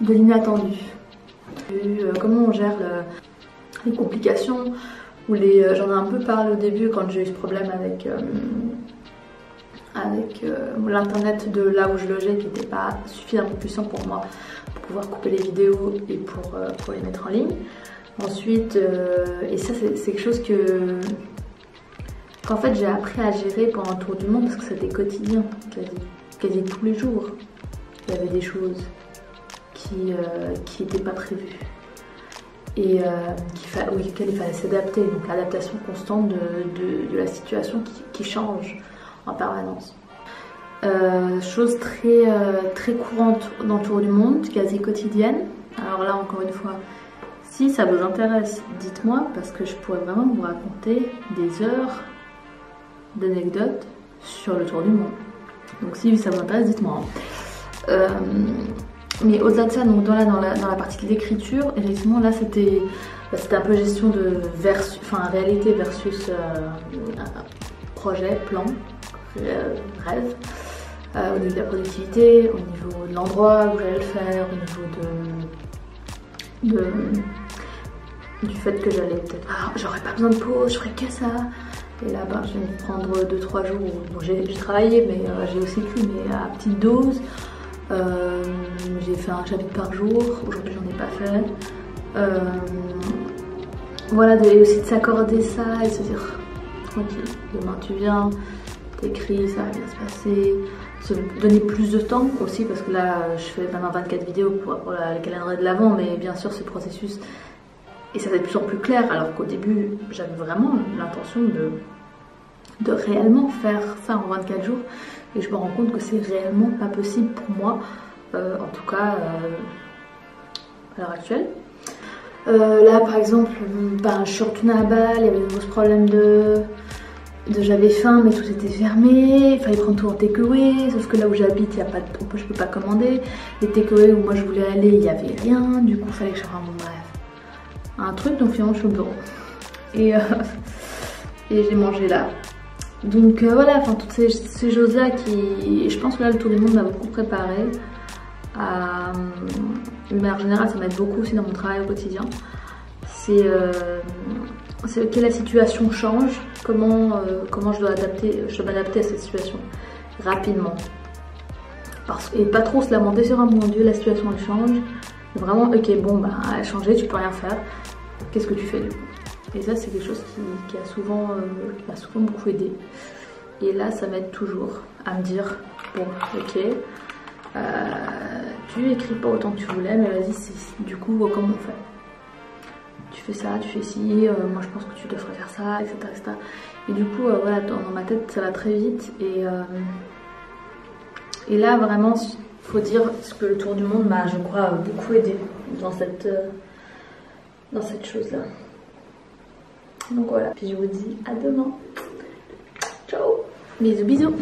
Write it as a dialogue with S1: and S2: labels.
S1: De l'inattendu. Comment on gère les complications ou j'en ai un peu parlé au début quand j'ai eu ce problème avec l'internet de là où je logeais qui n'était pas suffisamment puissant pour moi pour pouvoir couper les vidéos et pour les mettre en ligne. Ensuite, et ça c'est quelque chose qu'en fait j'ai appris à gérer pendant le tour du monde parce que c'était quotidien, quasi tous les jours. Il y avait des choses qui n'étaient pas prévues et auxquelles il fallait s'adapter. Donc l'adaptation constante de la situation qui change en permanence. Chose très courante dans le tour du monde, quasi quotidienne. Alors là encore une fois, si ça vous intéresse, dites-moi parce que je pourrais vraiment vous raconter des heures d'anecdotes sur le tour du monde. Donc si ça vous intéresse, dites-moi. Mais au-delà de ça, donc dans la partie de l'écriture, effectivement là c'était un peu gestion de réalité versus projet, plan, rêve. Au niveau de la productivité, au niveau de l'endroit où j'allais le faire, au niveau du fait que j'allais peut-être j'aurais pas besoin de pause, je ferais que ça. Et là je vais me prendre 2-3 jours où bon, j'ai travaillé mais j'ai aussi écrit mais à petite dose. J'ai fait un chapitre par jour, aujourd'hui j'en ai pas fait. Voilà, aussi de s'accorder ça et se dire tranquille, demain tu viens, t'écris, ça va bien se passer. Se donner plus de temps aussi parce que là je fais maintenant 24 vidéos pour le calendrier de l'avant, mais bien sûr ce processus et ça va être de plus en plus clair alors qu'au début j'avais vraiment l'intention de réellement faire ça en 24 jours et je me rends compte que c'est réellement pas possible pour moi, en tout cas à l'heure actuelle. Là par exemple je suis retournée à Bâle, il y avait de nouveaux problèmes j'avais faim mais tout était fermé, il fallait prendre tout en takeaway, sauf que là où j'habite je peux pas commander, les takeaway où moi je voulais aller il y avait rien, du coup il fallait que je fasse un truc, donc finalement je suis au bureau et j'ai mangé là. Donc voilà, enfin toutes ces choses là je pense que là le tour du monde m'a beaucoup préparé de manière générale ça m'aide beaucoup aussi dans mon travail au quotidien. C'est que la situation change, comment je dois m'adapter à cette situation rapidement. Et pas trop se lamenter sur mon Dieu, la situation elle change. Vraiment, ok, bon, bah, elle a changé, tu peux rien faire. Qu'est-ce que tu fais du coup? Et ça, c'est quelque chose qui m'a souvent beaucoup aidé. Et là, ça m'aide toujours à me dire, bon, ok, tu écris pas autant que tu voulais, mais vas-y, du coup, comment on fait? Tu fais ça, tu fais ci, moi je pense que tu devrais faire ça, etc. etc. Et du coup, voilà, dans ma tête, ça va très vite. Et là, vraiment, faut dire que le tour du monde m'a, je crois, beaucoup aidé dans cette chose-là. Donc voilà, puis je vous dis à demain. Ciao, bisous bisous.